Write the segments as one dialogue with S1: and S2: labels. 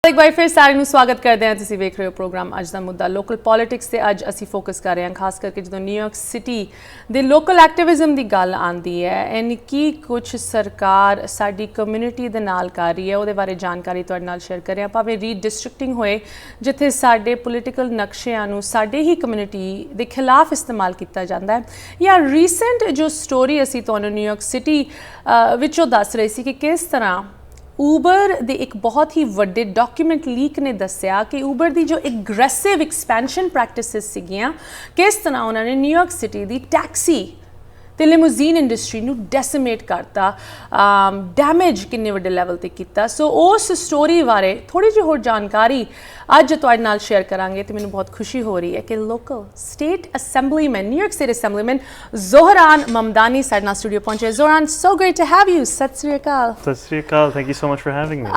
S1: एक बार फिर सारे स्वागत करते हैं। तुसीं वेख रहे हो प्रोग्राम अज दा मुद्दा लोकल पॉलिटिक्स से अज असी फोकस कर रहे हैं खास करके जो न्यूयॉर्क सिटी दे लोकल एक्टिविज्म की गल आती है एंड की कुछ सरकार साडी कम्यूनिटी दे नाल कर रही है, वो बारे जानकारी तुहाडे नाल शेयर कर रहे हैं। भावें रीडिस्ट्रिक्टिंग होए जिथे साडे पोलिटिकल नक्शियां नूं साडे ही कम्यूनिटी दे खिलाफ इस्तेमाल किया जाता है, या रीसेंट जो स्टोरी असी तुहानूं न्यूयॉर्क सिटी विचों दस रही सी कि किस तरह ऊबर दे एक बहुत ही वड्डे डॉक्यूमेंट लीक ने दस्सिया कि ऊबर दी जो एग्रेसिव एक्सपेंशन प्रैक्टिसेस सीगियां किस तरह उन्होंने न्यूयॉर्क सिटी दी टैक्सी ते लिमोजीन इंडस्ट्री नू डेसिमेट करता, डैमेज किन्ने वड्डे लेवल ते कीता। सो उस स्टोरी बारे थोड़ी जी होर जानकारी अज तुहाडे नाल शेयर करांगे तो मैनूं बहुत खुशी हो रही है कि local state assemblyman New York state assemblyman Zohran Mamdani साडे नाल स्टूडियो पहुंचे। Zohran, so great to have you. Sat Sri Akal.
S2: Sat Sri Akal. Thank you so much for having me.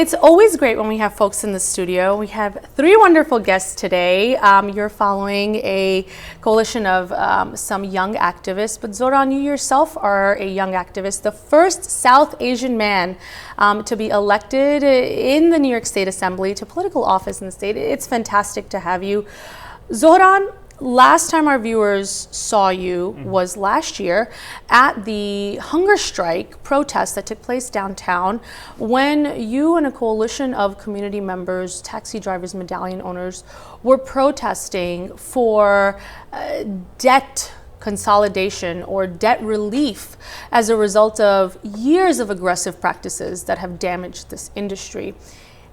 S1: It's always great when we have folks in the studio. We have three wonderful guests today. You're following a coalition of some young activists, but Zohran, you yourself are a young activist, the first South Asian man to be elected in the New York State Assembly to political office in the state. It's fantastic to have you. Zohran, last time our viewers saw you was last year at the hunger strike protest that took place downtown when you and a coalition of community members, taxi drivers, medallion owners were protesting for debt consolidation or debt relief as a result of years of aggressive practices that have damaged this industry.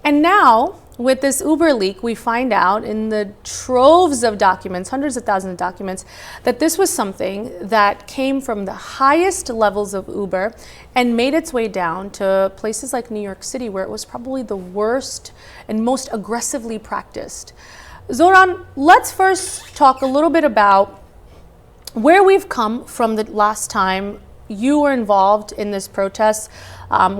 S1: And now, with this Uber leak, we find out in the troves of documents, hundreds of thousands of documents, that this was something that came from the highest levels of Uber and made its way down to places like New York City, where it was probably the worst and most aggressively practiced. Zohran, let's first talk a little bit about where we've come from the last time you were involved in this protest,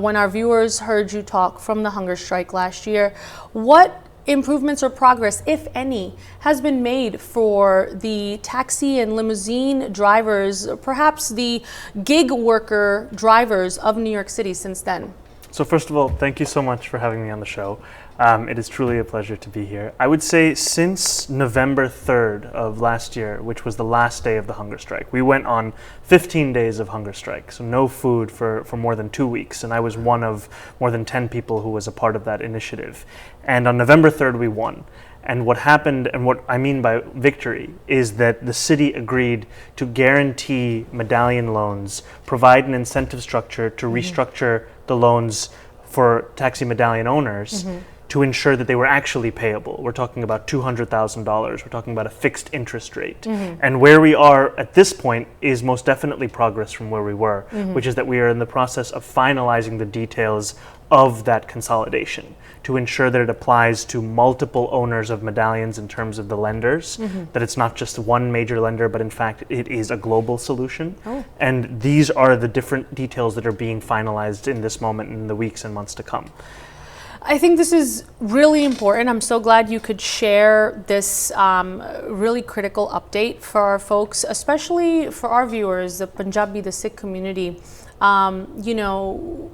S1: when our viewers heard you talk from the hunger strike last year. What improvements or progress, if any, has been made for the taxi and limousine drivers, perhaps the gig worker drivers of New York City since then?
S2: So first of all, thank you so much for having me on the show. It is truly a pleasure to be here. I would say since November 3rd of last year, which was the last day of the hunger strike, we went on 15 days of hunger strike, so no food for more than 2 weeks, and I was one of more than 10 people who was a part of that initiative. And on November 3rd, we won. And what happened, and what I mean by victory, is that the city agreed to guarantee medallion loans, provide an incentive structure to restructure the loans for taxi medallion owners to ensure that they were actually payable. We're talking about $200,000. We're talking about a fixed interest rate. And where we are at this point is most definitely progress from where we were, which is that we are in the process of finalizing the details of that consolidation to ensure that it applies to multiple owners of medallions in terms of the lenders, that it's not just one major lender, but in fact it is a global solution. And these are the different details that are being finalized in this moment in the weeks and months to come.
S1: I think this is really important. I'm so glad you could share this really critical update for our folks, especially for our viewers, the Punjabi, the Sikh community. You know,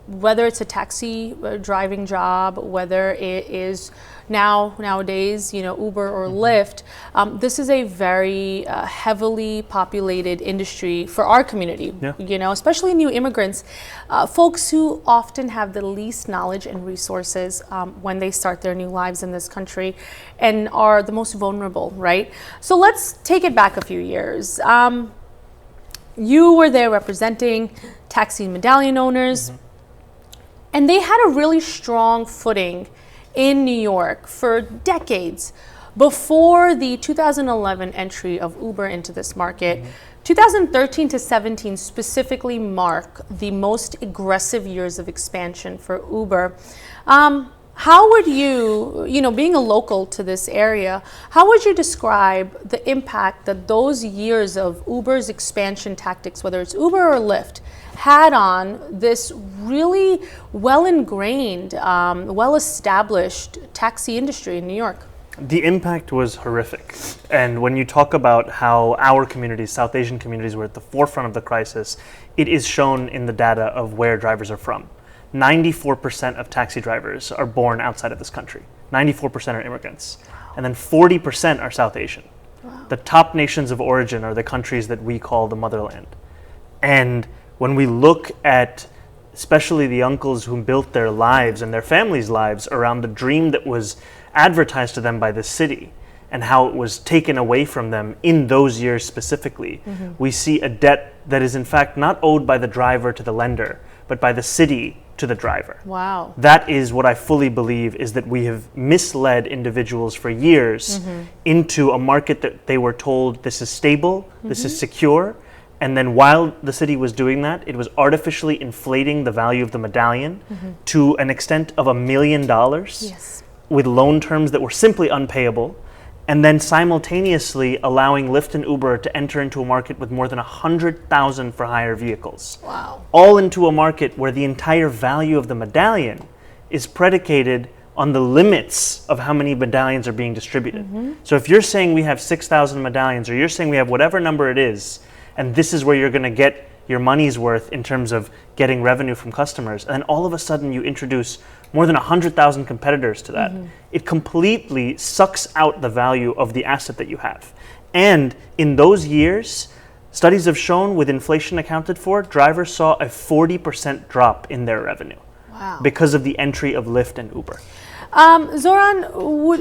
S1: whether it's a taxi driving job, whether it is nowadays, you know, Uber or Lyft, this is a very heavily populated industry for our community, you know, especially new immigrants, folks who often have the least knowledge and resources when they start their new lives in this country and are the most vulnerable, right? So let's take it back a few years. You were there representing taxi medallion owners, and they had a really strong footing in New York for decades before the 2011 entry of Uber into this market. 2013 to 17 specifically mark the most aggressive years of expansion for Uber. How would you know, being a local to this area, how would you describe the impact that those years of Uber's expansion tactics, whether it's Uber or Lyft, had on this really well-ingrained, well-established taxi industry in New York?
S2: The impact was horrific. And when you talk about how our communities, South Asian communities, were at the forefront of the crisis, it is shown in the data of where drivers are from. 94% of taxi drivers are born outside of this country. 94% are immigrants. And then 40% are South Asian. Wow. The top nations of origin are the countries that we call the motherland. And when we look at especially the uncles who built their lives and their families' lives around the dream that was advertised to them by the city and how it was taken away from them in those years specifically, we see a debt that is in fact not owed by the driver to the lender, but by the city to the driver.
S1: Wow.
S2: That is what I fully believe, is that we have misled individuals for years into a market that they were told this is stable, this is secure, and then while the city was doing that, it was artificially inflating the value of the medallion to an extent of $1 million with loan terms that were simply unpayable, and then simultaneously allowing Lyft and Uber to enter into a market with more than 100,000 for hire vehicles.
S1: Wow.
S2: All into a market where the entire value of the medallion is predicated on the limits of how many medallions are being distributed. So if you're saying we have 6,000 medallions, or you're saying we have whatever number it is, and this is where you're going to get your money's worth in terms of getting revenue from customers, and then all of a sudden you introduce more than 100,000 competitors to that, it completely sucks out the value of the asset that you have. And in those years, studies have shown, with inflation accounted for, drivers saw a 40% drop in their revenue because of the entry of Lyft and Uber.
S1: Zohran,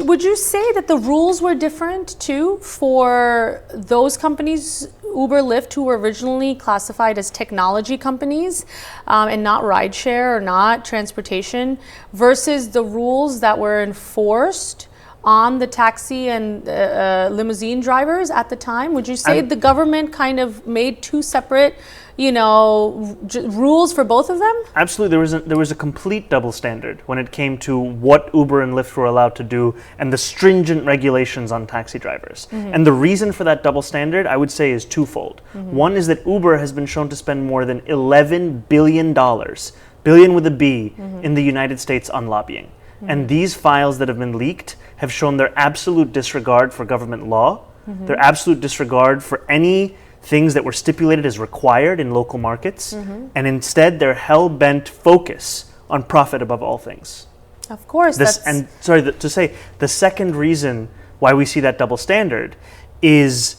S1: would you say that the rules were different too for those companies, Uber, Lyft, who were originally classified as technology companies and not rideshare or not transportation, versus the rules that were enforced on the taxi and limousine drivers at the time? Would you say the government kind of made two separate, rules for both of them?
S2: Absolutely. There was a complete double standard when it came to what Uber and Lyft were allowed to do and the stringent regulations on taxi drivers. And the reason for that double standard, I would say, is twofold. One is that Uber has been shown to spend more than $11 billion, billion with a B, in the United States on lobbying. And these files that have been leaked have shown their absolute disregard for government law, their absolute disregard for any things that were stipulated as required in local markets, and instead their hell-bent focus on profit above all things.
S1: Of course.
S2: The second reason why we see that double standard is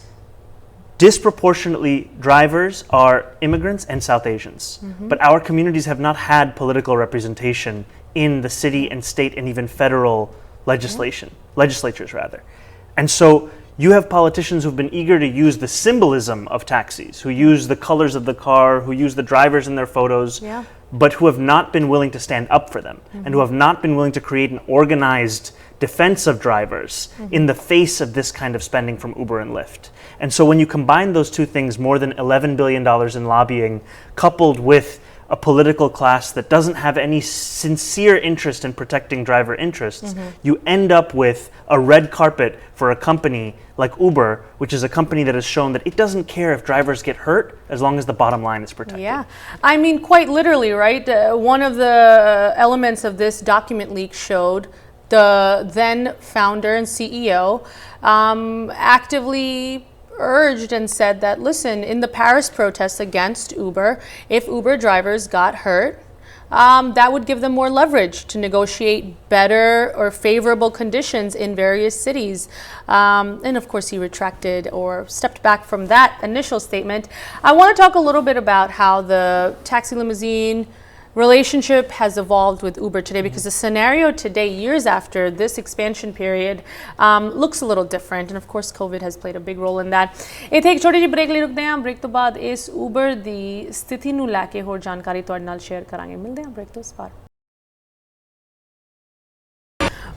S2: disproportionately drivers are immigrants and South Asians, but our communities have not had political representation in the city and state and even federal legislatures rather. And so you have politicians who've been eager to use the symbolism of taxis, who use the colors of the car, who use the drivers in their photos, but who have not been willing to stand up for them, and who have not been willing to create an organized defense of drivers in the face of this kind of spending from Uber and Lyft. And so when you combine those two things, more than $11 billion in lobbying, coupled with a political class that doesn't have any sincere interest in protecting driver interests, you end up with a red carpet for a company like Uber, which is a company that has shown that it doesn't care if drivers get hurt as long as the bottom line is protected.
S1: Yeah, I mean, quite literally, right? One of the elements of this document leak showed the then founder and CEO actively urged and said that, listen, in the Paris protests against Uber, if Uber drivers got hurt, that would give them more leverage to negotiate better or favorable conditions in various cities. And of course, he retracted or stepped back from that initial statement. I want to talk a little bit about how the taxi limousine relationship has evolved with Uber today, because the scenario today, years after this expansion period, looks a little different, and of course COVID has played a big role in that. ਇੱਥੇ ਇੱਕ ਛੋਟੀ ਜਿਹੀ break ਲਈ ਰੁਕਦੇ ਹਾਂ। Break ਤੋਂ ਬਾਅਦ ਇਸ Uber ਦੀ ਸਥਿਤੀ ਨੂੰ ਲੈ ਕੇ ਹੋਰ ਜਾਣਕਾਰੀ ਤੁਹਾਡੇ ਨਾਲ ਸ਼ੇਅਰ ਕਰਾਂਗੇ। ਮਿਲਦੇ ਹਾਂ ਬ੍ਰੇਕ ਤੋਂ ਇਸ ਵਾਰ।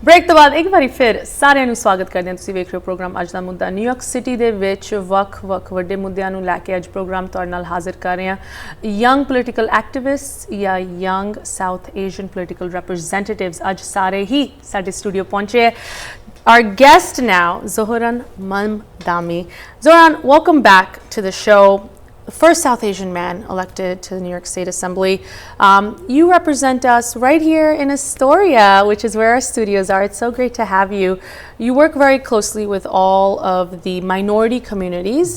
S1: ਬ੍ਰੇਕ ਤੋਂ ਬਾਅਦ ਇੱਕ ਵਾਰੀ ਫਿਰ ਸਾਰਿਆਂ ਨੂੰ ਸਵਾਗਤ ਕਰਦੇ ਹਾਂ। ਤੁਸੀਂ ਵੇਖ ਰਹੇ ਹੋ ਪ੍ਰੋਗਰਾਮ ਅੱਜ ਦਾ ਮੁੱਦਾ। ਨਿਊਯਾਰਕ ਸਿਟੀ ਦੇ ਵਿੱਚ ਵੱਖ-ਵੱਖ ਵੱਡੇ ਮੁੱਦਿਆਂ ਨੂੰ ਲੈ ਕੇ ਅੱਜ ਪ੍ਰੋਗਰਾਮ ਤੁਹਾਡੇ ਨਾਲ ਹਾਜ਼ਰ ਕਰ ਰਹੇ ਹਾਂ। ਯੰਗ ਪੋਲੀਟੀਕਲ ਐਕਟਿਵਿਸਟ ਜਾਂ young south Asian political representatives ਅੱਜ ਸਾਰੇ ਹੀ ਸਾਡੇ ਸਟੂਡੀਓ ਪਹੁੰਚੇ ਹੈ। Our guest now, Zohran Mamdani. Zohran, welcome back to the show. The first South Asian man elected to the New York State Assembly. You represent us right here in Astoria, which is where our studios are. It's so great to have you. You work very closely with all of the minority communities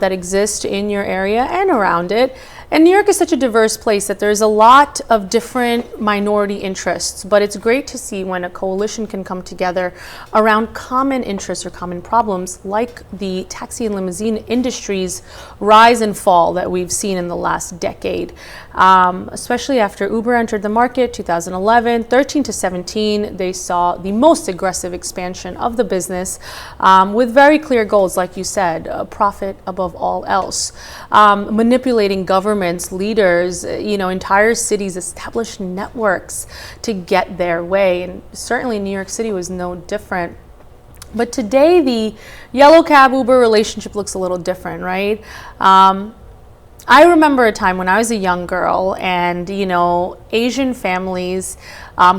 S1: that exist in your area and around it. And New York is such a diverse place that there's a lot of different minority interests, but it's great to see when a coalition can come together around common interests or common problems, like the taxi and limousine industry's rise and fall that we've seen in the last decade. Especially after Uber entered the market 2011, 13 to 17, they saw the most aggressive expansion of the business with very clear goals, like you said, profit above all else, manipulating governments, leaders, entire cities, established networks to get their way. And certainly New York City was no different. But today the yellow cab Uber relationship looks a little different, right? I remember a time when I was a young girl and, Asian families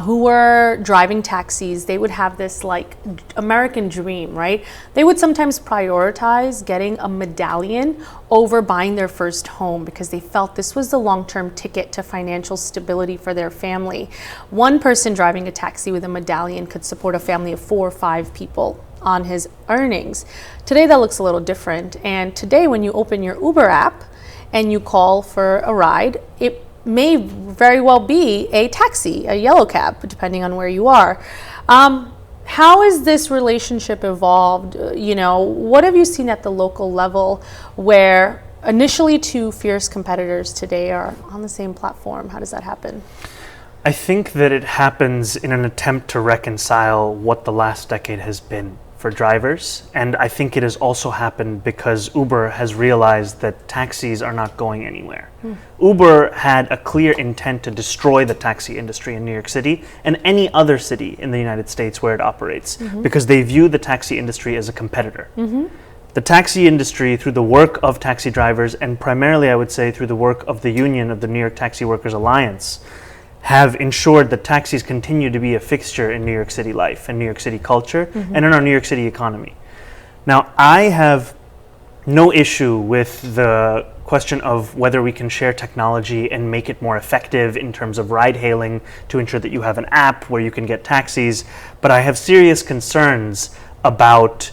S1: who were driving taxis, they would have this like American dream, right? They would sometimes prioritize getting a medallion over buying their first home because they felt this was the long-term ticket to financial stability for their family. One person driving a taxi with a medallion could support a family of 4 or 5 people on his earnings. Today that looks a little different. And today when you open your Uber app, and you call for a ride, it may very well be a taxi, a yellow cab, depending on where you are. How has this relationship evolved? What have you seen at the local level where initially 2 fierce competitors today are on the same platform? How does that happen?
S2: I think that it happens in an attempt to reconcile what the last decade has been for drivers, and I think it has also happened because Uber has realized that taxis are not going anywhere. Uber had a clear intent to destroy the taxi industry in New York City and any other city in the United States where it operates because they view the taxi industry as a competitor. The taxi industry, through the work of taxi drivers, and primarily I would say through the work of the union of the New York Taxi Workers Alliance, have ensured that taxis continue to be a fixture in New York City life and New York City culture and in our New York City economy. Now, I have no issue with the question of whether we can share technology and make it more effective in terms of ride hailing to ensure that you have an app where you can get taxis, but I have serious concerns about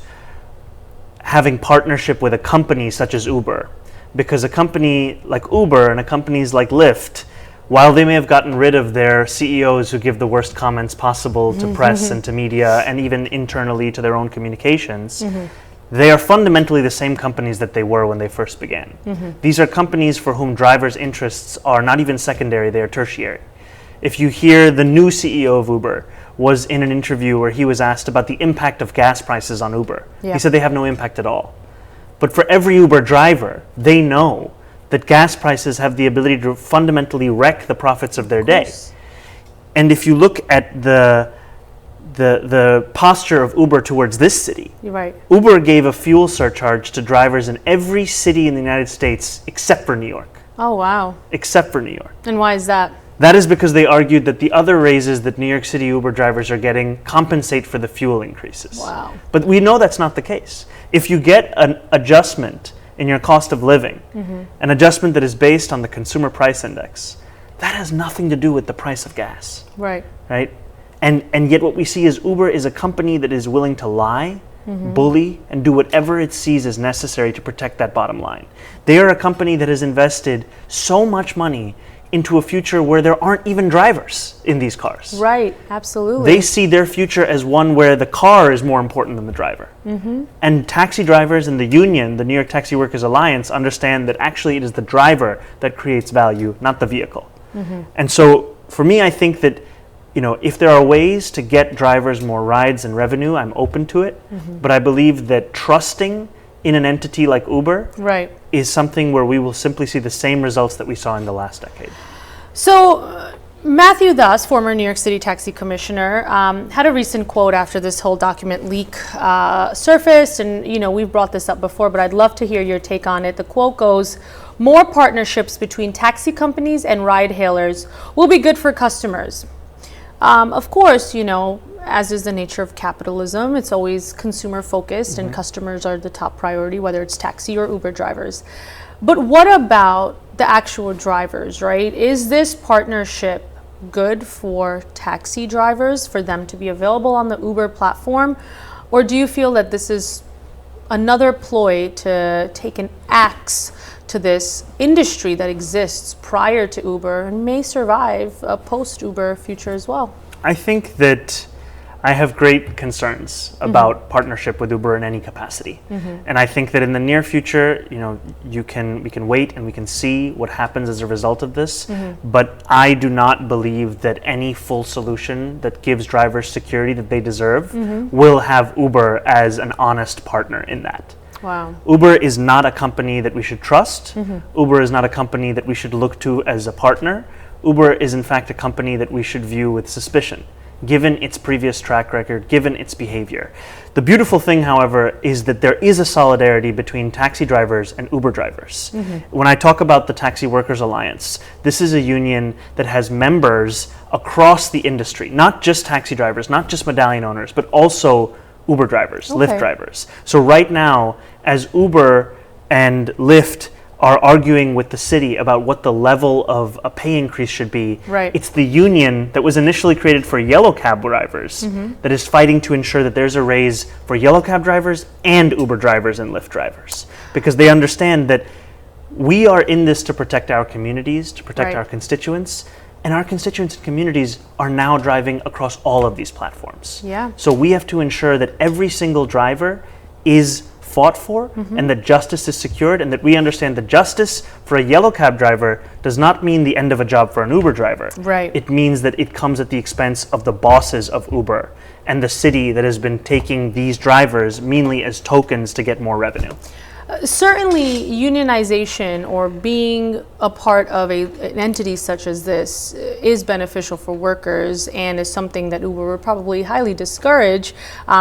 S2: having partnership with a company such as Uber, because a company like Uber and a companies like Lyft, while they may have gotten rid of their CEOs who give the worst comments possible to press and to media and even internally to their own communications, they are fundamentally the same companies that they were when they first began. These are companies for whom drivers' interests are not even secondary, they are tertiary. If you hear the new CEO of Uber was in an interview where he was asked about the impact of gas prices on Uber. He said they have no impact at all. But for every Uber driver, they know that gas prices have the ability to fundamentally wreck the profits of their day. And if you look at the posture of Uber towards this city, Uber gave a fuel surcharge to drivers in every city in the United States except for New York.
S1: Oh, wow.
S2: Except for New York.
S1: And why is that?
S2: That is because they argued that the other raises that New York City Uber drivers are getting compensate for the fuel increases.
S1: Wow.
S2: But we know that's not the case. If you get an adjustment in your cost of living, an adjustment that is based on the consumer price index, that has nothing to do with the price of gas. Right? And yet what we see is Uber is a company that is willing to lie, bully, and do whatever it sees as necessary to protect that bottom line. They are a company that has invested so much money into a future where there aren't even drivers in these cars.
S1: Right, absolutely.
S2: They see their future as one where the car is more important than the driver. And taxi drivers and the union, the New York Taxi Workers Alliance, understand that actually it is the driver that creates value, not the vehicle. And so for me, I think that if there are ways to get drivers more rides and revenue, I'm open to it. But I believe that trusting in an entity like Uber is something where we will simply see the same results that we saw in the last decade.
S1: So Matthew Thus, former New York City Taxi Commissioner, had a recent quote after this whole document leak surfaced, and we've brought this up before, but I'd love to hear your take on it. The quote goes, "More partnerships between taxi companies and ride hailers will be good for customers." Of course, as is the nature of capitalism, it's always consumer focused and customers are the top priority, whether it's taxi or Uber drivers. But what about the actual drivers, right? Is this partnership good for taxi drivers, for them to be available on the Uber platform? Or do you feel that this is another ploy to take an axe to this industry that exists prior to Uber and may survive a post-Uber future as well?
S2: I think that I have great concerns about partnership with Uber in any capacity. And I think that in the near future, we can wait and we can see what happens as a result of this. But I do not believe that any full solution that gives drivers security that they deserve will have Uber as an honest partner in that.
S1: Wow.
S2: Uber is not a company that we should trust. Uber is not a company that we should look to as a partner. Uber is in fact a company that we should view with suspicion, given its previous track record, given its behavior. The beautiful thing, however, is that there is a solidarity between taxi drivers and Uber drivers. When I talk about the Taxi Workers Alliance, this is a union that has members across the industry, not just taxi drivers, not just medallion owners, but also Uber drivers, Lyft drivers. So right now, as Uber and Lyft are arguing with the city about what the level of a pay increase should be. It's the union that was initially created for yellow cab drivers that is fighting to ensure that there's a raise for yellow cab drivers and Uber drivers and Lyft drivers, because they understand that we are in this to protect our communities, to protect our constituents, and our constituents and communities are now driving across all of these platforms. So we have to ensure that every single driver is fought for and that justice is secured, and that we understand that justice for a yellow cab driver does not mean the end of a job for an Uber driver. It means that it comes at the expense of the bosses of Uber and the city that has been taking these drivers mainly as tokens to get more revenue.
S1: Certainly, unionization or being a part of an entity such as this is beneficial for workers and is something that Uber would probably highly discourage.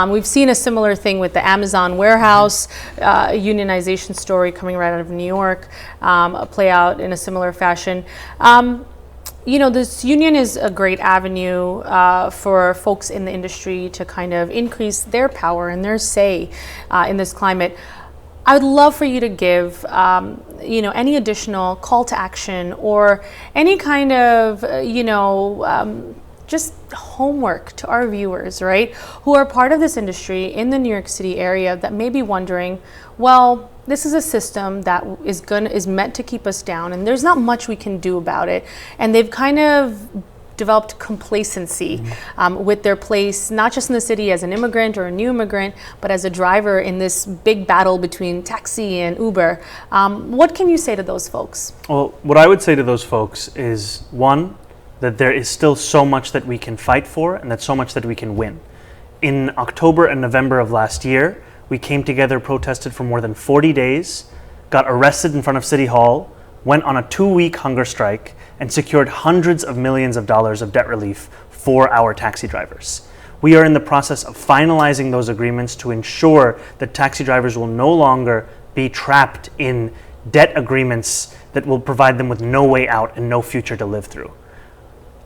S1: We've seen a similar thing with the Amazon warehouse unionization story coming right out of New York play out in a similar fashion. This union is a great avenue for folks in the industry to kind of increase their power and their say in this climate. I would love for you to give, any additional call to action or any kind of, just homework to our viewers, right, who are part of this industry in the New York City area that may be wondering, well, this is a system that is meant to keep us down, and there's not much we can do about it, and they've kind of developed complacency with their place, not just in the city as an immigrant or a new immigrant, but as a driver in this big battle between taxi and Uber. What can you say to those folks?
S2: Well, what I would say to those folks is, one, that there is still so much that we can fight for and that so much that we can win. In October and November of last year, we came together, protested for more than 40 days, got arrested in front of City Hall, went on a 2-week hunger strike, and secured hundreds of millions of dollars of debt relief for our taxi drivers. We are in the process of finalizing those agreements to ensure that taxi drivers will no longer be trapped in debt agreements that will provide them with no way out and no future to live through.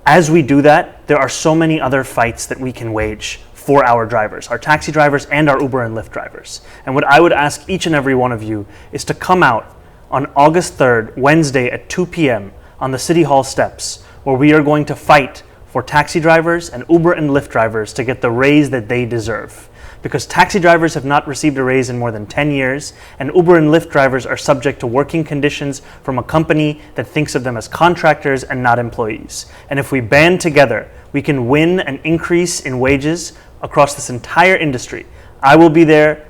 S2: As we do that, there are so many other fights that we can wage for our drivers, our taxi drivers and our Uber and Lyft drivers. And what I would ask each and every one of you is to come out on August 3rd, Wednesday at 2 p.m. on the City Hall steps, where we are going to fight for taxi drivers and Uber and Lyft drivers to get the raise that they deserve. Because taxi drivers have not received a raise in more than 10 years, and Uber and Lyft drivers are subject to working conditions from a company that thinks of them as contractors and not employees. And if we band together, we can win an increase in wages across this entire industry. I will be there,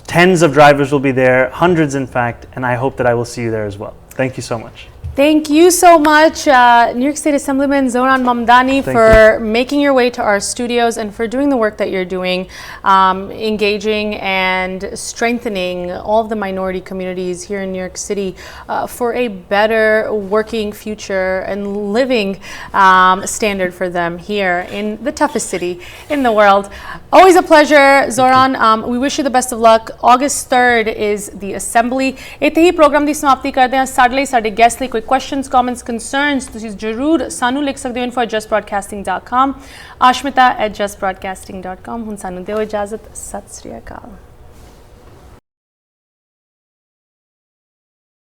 S2: tens of drivers will be there, hundreds in fact, and I hope that I will see you there as well. Thank you so much.
S1: Thank you so much, New York State Assemblyman Zohran Mamdani, for making your way to our studios and for doing the work that you're doing, engaging and strengthening all of the minority communities here in New York City for a better working future and living standard for them here in the toughest city in the world. Always a pleasure, Zohran. We wish you the best of luck. August 3rd is the Assembly. ਇੱਥੇ ਹੀ programme ਦੀ ਸਮਾਪਤੀ ਕਰਦੇ ਹਾਂ। ਸਾਡੇ ਲਈ ਸਾਡੇ guest ਲਈ ਕੋਈ questions, comments, concerns, ਤੁਸੀਂ ਜ਼ਰੂਰ ਸਾਨੂੰ ਲਿਖ ਸਕਦੇ ਹੋ info@justbroadcasting.com, Aashmeeta@justbroadcasting.com। ਹੁਣ ਸਾਨੂੰ ਦਿਓ ਇਜਾਜ਼ਤ। ਸਤਿ ਸ੍ਰੀ ਅਕਾਲ।